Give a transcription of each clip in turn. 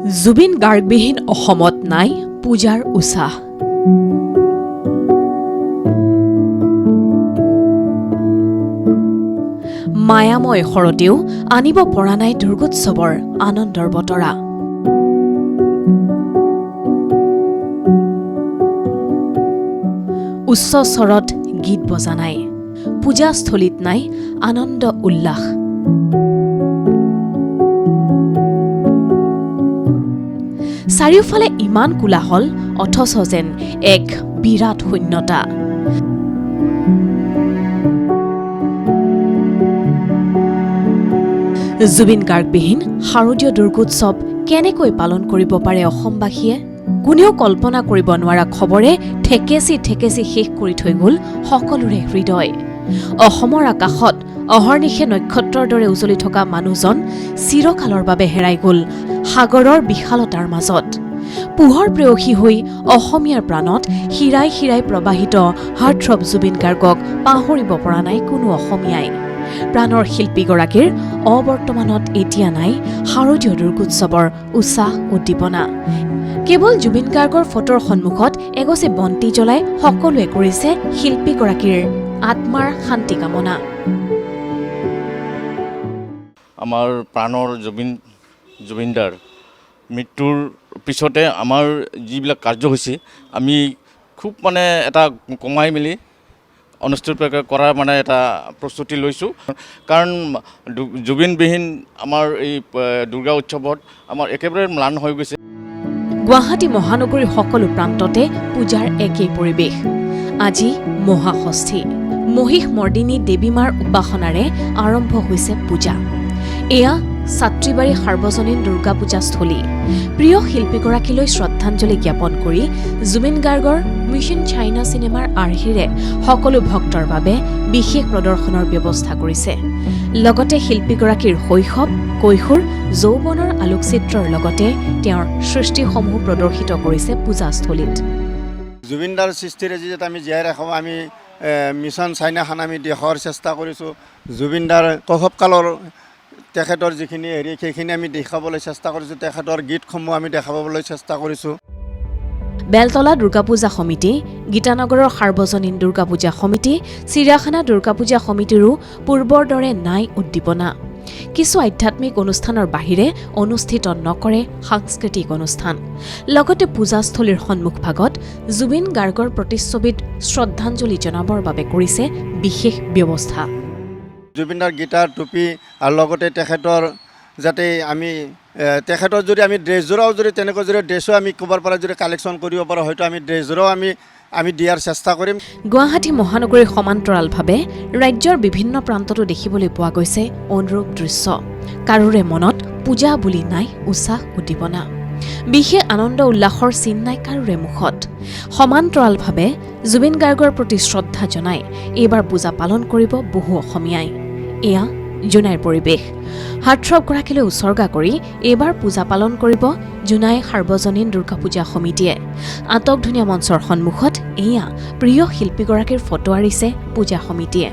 জুবিন গাৰ্গবিহীন অসমত নাই পূজাৰ উৎসাহ। মায়াময় শৰতেও আনিব পৰা নাই দুৰ্গোৎসৱৰ আনন্দৰ বতৰা। উচ্চ স্বৰত গীত বজা নাই, পূজাস্থলীত নাই আনন্দ উল্লাস। চাৰিওফালে ইমান কোলাহল, অথচ যেন এক বিৰাট শূন্যতা। জুবিন গাৰ্গবিহীন শাৰদীয় দুৰ্গোৎসৱ কেনেকৈ পালন কৰিব পাৰে অসমবাসীয়ে? কোনেও কল্পনা কৰিব নোৱাৰা খবৰে ঠেকেচি শেষ কৰি থৈ গ'ল সকলোৰে হৃদয়। অসমৰ আকাশত অহৰ্নিশে নক্ষত্ৰৰ দৰে উজলি থকা মানুহজন চিৰকালৰ বাবে হেৰাই গ'ল সাগৰৰ বিশালতাৰ মাজত। পোহৰ প্ৰেয়সী হৈ অসমীয়াৰ প্ৰাণত শিৰাই শিৰাই প্ৰবাহিত হাৰ্টথ্ৰব জুবিন গাৰ্গক পাহৰিব পৰা নাই কোনো অসমীয়াই। প্ৰাণৰ শিল্পীগৰাকীৰ অবৰ্তমানত এতিয়া নাই শাৰদীয় দুৰ্গোৎসৱৰ উৎসাহ উদ্দীপনা। কেৱল জুবিন গাৰ্গৰ ফটোৰ সন্মুখত এগছি বন্তি জ্বলাই সকলোৱে কৰিছে শিল্পীগৰাকীৰ আত্মাৰ শান্তি কামনা। আমাৰ প্ৰাণৰ জুবিনদাৰ মৃত্যুৰ পিছতে আমাৰ যিবিলাক কাৰ্য হৈছে আমি খুব এটা কমাই মেলি অনুষ্ঠিত কৰাৰ এটা প্ৰস্তুতি লৈছোঁ। কাৰণ জুবিনবিহীন আমাৰ এই দুৰ্গা উৎসৱত আমাৰ একেবাৰে ম্লান হৈ গৈছে। গুৱাহাটী মহানগৰীৰ সকলো প্ৰান্ততে পূজাৰ একেই পৰিৱেশ। আজি মহাষষ্ঠী, মহিষ মৰ্দিনী দেৱী মাৰ উপাসনাৰে আৰম্ভ হৈছে পূজা। এয়া ছাত্ৰীবাৰী সাৰ্বজনীন দুৰ্গা পূজাস্থলী। প্ৰিয় শিল্পীগৰাকীলৈ শ্ৰদ্ধাঞ্জলি জ্ঞাপন কৰি জুবিন গাৰ্গৰ মিছন চাইনা চিনেমাৰ আৰ্হিৰে সকলো ভক্তৰ বাবে বিশেষ প্ৰদৰ্শনৰ ব্যৱস্থা কৰিছে। লগতে শিল্পীগৰাকীৰ শৈশৱ, কৈশোৰ, যৌৱনৰ আলোকচিত্ৰৰ লগতে তেওঁৰ সৃষ্টিসমূহ প্ৰদৰ্শিত কৰিছে পূজাস্থলীত। জুবিনদাৰ সৃষ্টিৰে যেতিয়া আমি জীয়াই ৰাখোঁ, আমি মিছন চাইনাখন আমি দেখাৰ চেষ্টা কৰিছোঁ। জুবিনদাৰ শৈশৱকালৰ তেখেতৰ যিখিনি সেইখিনি আমি দেখাবলৈ চেষ্টা কৰিছোঁ। তেখেতৰ গীতসমূহ আমি দেখাবলৈ চেষ্টা কৰিছোঁ। বেলতলা দুৰ্গা পূজা সমিতি, গীতানগৰৰ সাৰ্বজনীন দুৰ্গা পূজা সমিতি, চিৰিয়াখানা দুৰ্গা পূজা সমিতিৰো পূৰ্বৰ দৰে নাই উদ্দীপনা। কিছু আধ্যাত্মিক অনুষ্ঠানৰ বাহিৰে অনুষ্ঠিত নকৰে সাংস্কৃতিক অনুষ্ঠান। লগতে পূজাস্থলীৰ সন্মুখভাগত জুবিন গাৰ্গৰ প্ৰতিচ্ছবিত শ্ৰদ্ধাঞ্জলি জনাবৰ বাবে কৰিছে বিশেষ ব্যৱস্থা। জুবিনদাৰ গীটাৰ, টুপি আৰু লগতে তেখেতৰ যাতে আমি তেখেতৰ যদি আমি ড্ৰেছযোৰাও যদি তেনেকৈ যদি ড্ৰেছো আমি ক'ৰবাৰ পৰা যদি কালেকশ্যন কৰিব পাৰোঁ, হয়তো আমি ড্ৰেছযোৰাও আমি দিয়াৰ চেষ্টা কৰিম। গুৱাহাটী মহানগৰীৰ সমান্তৰালভাৱে ৰাজ্যৰ বিভিন্ন প্ৰান্ততো দেখিবলৈ পোৱা গৈছে অনুৰূপ দৃশ্য। কাৰোৰে মনত পূজা বুলি নাই উৎসাহ উদ্দীপনা, বিশেষ আনন্দ উল্লাসৰ চিন নাই কাৰোৰে মুখত। সমান্তৰালভাৱে জুবিন গাৰ্গৰ প্ৰতি শ্ৰদ্ধা জনাই এইবাৰ পূজা পালন কৰিব বহু অসমীয়াই। এয়া জোনাইৰ পৰিৱেশ। হাৰ্টথ্ৰবগৰাকীলৈ উচৰ্গা কৰি এইবাৰ পূজা পালন কৰিব জোনাই সাৰ্বজনীন দুৰ্গা পূজা সমিতিয়ে। আটক ধুনীয়া মঞ্চৰ সন্মুখত এয়া প্ৰিয় শিল্পীগৰাকীৰ ফটো আঁৰিছে পূজা সমিতিয়ে।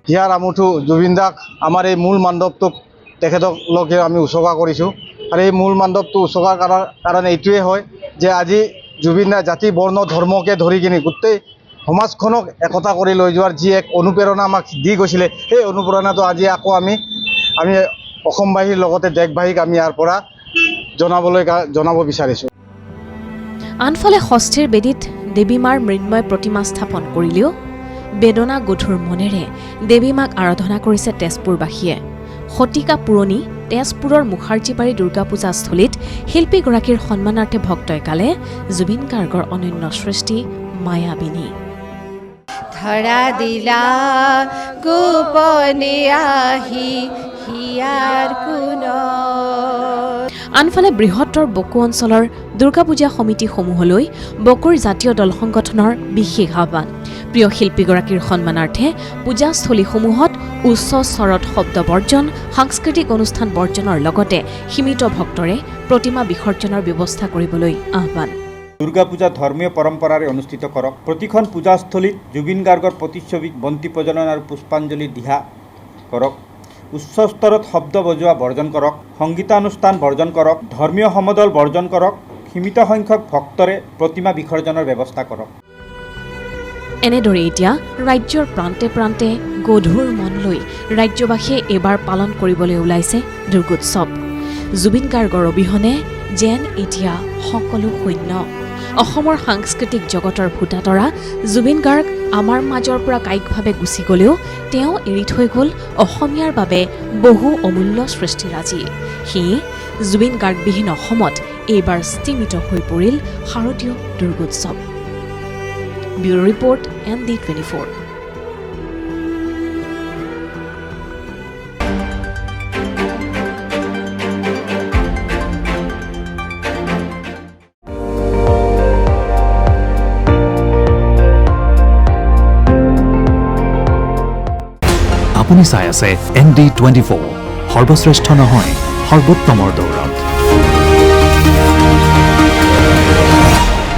হিয়াৰ আমঠু জুবিনদাক আমাৰ এই মূল মণ্ডপটোক তেখেতক লগে আমি উচৰ্গা কৰিছোঁ। আৰু এই মূল মণ্ডপটো উচৰ্গাৰ কাৰণে এইটোৱে হয় যে আজি জুবিনদাৰ জাতি, বৰ্ণ, ধৰ্মকে ধৰি কিনে গোটেই সমাজখনক একতা কৰি লৈ যোৱাৰ যি এক অনুপ্ৰেৰণা আমাক দি গৈছিলে, সেই অনুপ্ৰেৰণাটো আজি আকৌ আমি অসমবাসীৰ লগতে দেশবাসীক আমি ইয়াৰ পৰা জনাব বিচাৰিছোঁ। আনফালে ষষ্ঠীৰ বেদীত দেৱী মাৰ মৃন্ময় প্ৰতিমা স্থাপন কৰিলেও বেদনা গধুৰ মনেৰে দেৱী মাক আৰাধনা কৰিছে তেজপুৰবাসীয়ে। শতিকা পুৰণি তেজপুৰৰ মুখাৰ্জীবাৰী দুৰ্গা পূজাস্থলীত শিল্পীগৰাকীৰ সন্মানাৰ্থে ভক্তই গালে জুবিন গাৰ্গৰ অনন্য সৃষ্টি মায়াবিনী। ধৰা দিলা গোপনে আহি হিয়াৰ কোনত। আনফালে বৃহত্তৰ বকো অঞ্চলৰ দুৰ্গা পূজা সমিতিসমূহলৈ বকোৰ জাতীয় দল সংগঠনৰ বিশেষ আহ্বান। প্ৰিয় শিল্পীগৰাকীৰ সন্মানাৰ্থে পূজাস্থলীসমূহত উচ্চ স্বৰত শব্দ বৰ্জন, সাংস্কৃতিক অনুষ্ঠান বৰ্জনৰ লগতে সীমিত ভক্তৰে প্ৰতিমা বিসৰ্জনৰ ব্যৱস্থা কৰিবলৈ আহ্বান। দুৰ্গা পূজা ধৰ্মীয় পৰম্পৰাৰে অনুষ্ঠিত কৰক। প্ৰতিখন পূজাস্থলীত জুবিন গাৰ্গৰ প্ৰতিচ্ছবিত বন্তি প্ৰজ্বলন আৰু পুষ্পাঞ্জলি দিহা কৰক। উচ্চ স্তৰত শব্দ বজোৱা বৰ্জন কৰক, সংগীতানুষ্ঠান বৰ্জন কৰক, ধৰ্মীয় সমদল বৰ্জন কৰক, সীমিত সংখ্যক ভক্তৰে প্ৰতিমা বিসৰ্জনৰ ব্যৱস্থা কৰক। এনেদৰে এতিয়া ৰাজ্যৰ প্ৰান্তে প্ৰান্তে গধুৰ মন লৈ ৰাজ্যবাসীয়ে এইবাৰ পালন কৰিবলৈ ওলাইছে দুৰ্গোৎসৱ। জুবিন গাৰ্গৰ অবিহনে যেন এতিয়া সকলো শূন্য। অসমৰ সাংস্কৃতিক জগতৰ ভোটাতৰা জুবিন গাৰ্গ আমাৰ মাজৰ পৰা কায়িকভাৱে গুচি গ'লেও তেওঁ এৰি থৈ গ'ল অসমীয়াৰ বাবে বহু অমূল্য সৃষ্টিৰাজি। সেয়ে জুবিন গাৰ্গবিহীন অসমত এইবাৰ স্তিমিত হৈ পৰিল শাৰদীয় দুৰ্গোৎসৱ। Bureau report ND24। আপুনি চাই আছে ND24, সৰ্বশ্ৰেষ্ঠ নহয় সৰ্বোত্তমৰ দৌৰত।